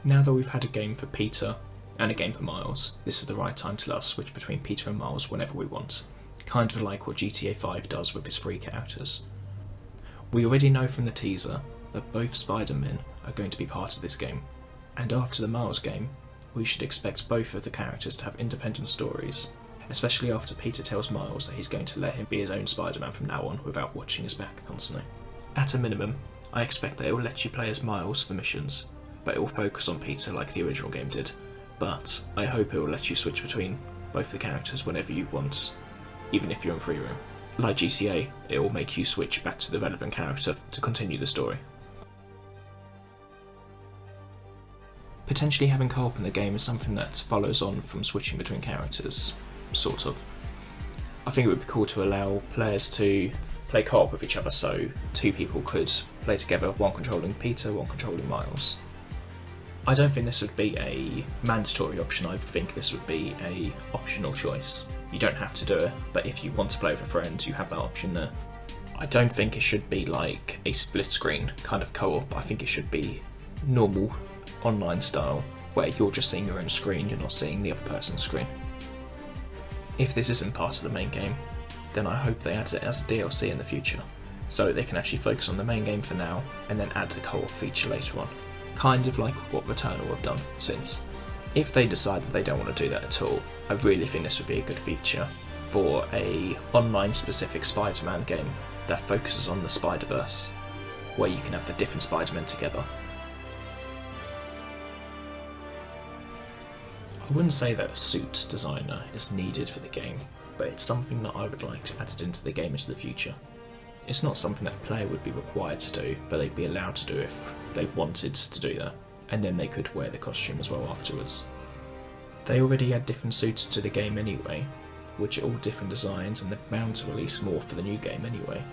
Now that we've had a game for Peter and a game for Miles, this is the right time to let us switch between Peter and Miles whenever we want, kind of like what GTA 5 does with its free characters. We already know from the teaser that both Spider-Men are going to be part of this game, and after the Miles game, we should expect both of the characters to have independent stories, especially after Peter tells Miles that he's going to let him be his own Spider-Man from now on without watching his back constantly. At a minimum, I expect that it will let you play as Miles for missions, but it will focus on Peter like the original game did, but I hope it will let you switch between both the characters whenever you want, even if you're in free roam. Like GTA, it will make you switch back to the relevant character to continue the story. Potentially having co-op in the game is something that follows on from switching between characters, sort of. I think it would be cool to allow players to play co-op with each other, so two people could play together, one controlling Peter, one controlling Miles. I don't think this would be a mandatory option, I think this would be a optional choice. You don't have to do it, but if you want to play with a friend, you have that option there. I don't think it should be like a split screen kind of co-op, I think it should be normal online style, where you're just seeing your own screen, you're not seeing the other person's screen. If this isn't part of the main game, then I hope they add it as a DLC in the future, so they can actually focus on the main game for now, and then add the co-op feature later on. Kind of like what Returnal have done since. If they decide that they don't want to do that at all, I really think this would be a good feature for a online specific Spider-Man game that focuses on the Spider-Verse, where you can have the different Spider-Men together. I wouldn't say that a suit designer is needed for the game, but it's something that I would like to add into the game into the future. It's not something that a player would be required to do, but they'd be allowed to do if they wanted to do that, and then they could wear the costume as well afterwards. They already add different suits to the game anyway, which are all different designs, and they're bound to release more for the new game anyway.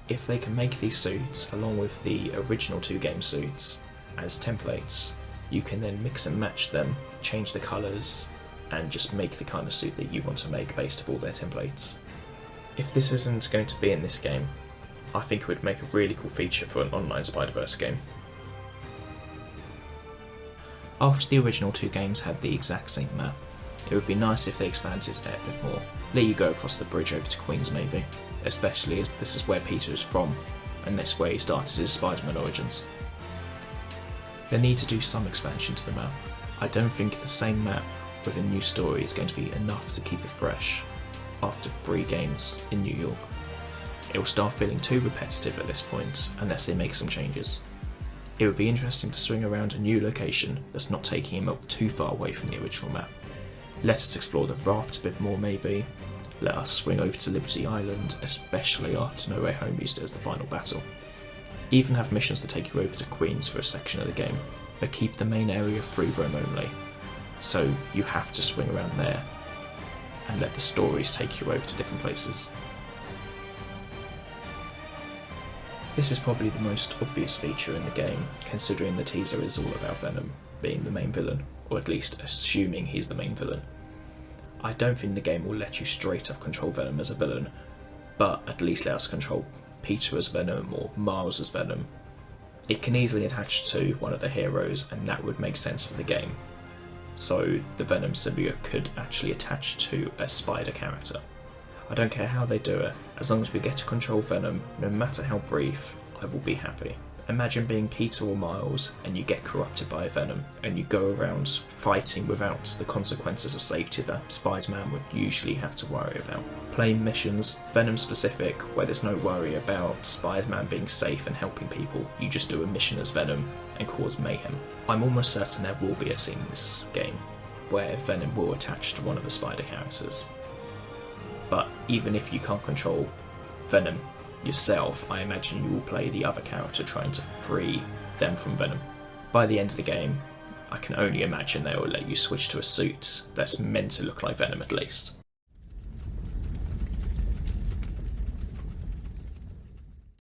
If they can make these suits along with the original 2 game suits as templates, you can then mix and match them, change the colours, and just make the kind of suit that you want to make based off all their templates. If this isn't going to be in this game, I think it would make a really cool feature for an online Spider-Verse game. After the original 2 games had the exact same map, it would be nice if they expanded it a bit more, let you go across the bridge over to Queens maybe, especially as this is where Peter is from, and this is where he started his Spider-Man origins. They need to do some expansion to the map. I don't think the same map with a new story is going to be enough to keep it fresh after 3 games in New York. It will start feeling too repetitive at this point unless they make some changes. It would be interesting to swing around a new location that's not taking him too far away from the original map. Let us explore the raft a bit more maybe, let us swing over to Liberty Island, especially after No Way Home used it as the final battle. Even have missions that take you over to Queens for a section of the game, but keep the main area free roam only, so you have to swing around there and let the stories take you over to different places. This is probably the most obvious feature in the game, considering the teaser is all about Venom being the main villain, or at least assuming he's the main villain. I don't think the game will let you straight up control Venom as a villain, but at least let us control Peter as Venom or Miles as Venom. It can easily attach to one of the heroes, and that would make sense for the game. So the Venom symbiote could actually attach to a spider character. I don't care how they do it, as long as we get to control Venom, no matter how brief, I will be happy. Imagine being Peter or Miles and you get corrupted by a Venom and you go around fighting without the consequences of safety that Spider-Man would usually have to worry about. Playing missions, Venom specific, where there's no worry about Spider-Man being safe and helping people, you just do a mission as Venom and cause mayhem. I'm almost certain there will be a scene in this game where Venom will attach to one of the spider characters. But even if you can't control Venom yourself, I imagine you will play the other character trying to free them from Venom. By the end of the game, I can only imagine they will let you switch to a suit that's meant to look like Venom at least.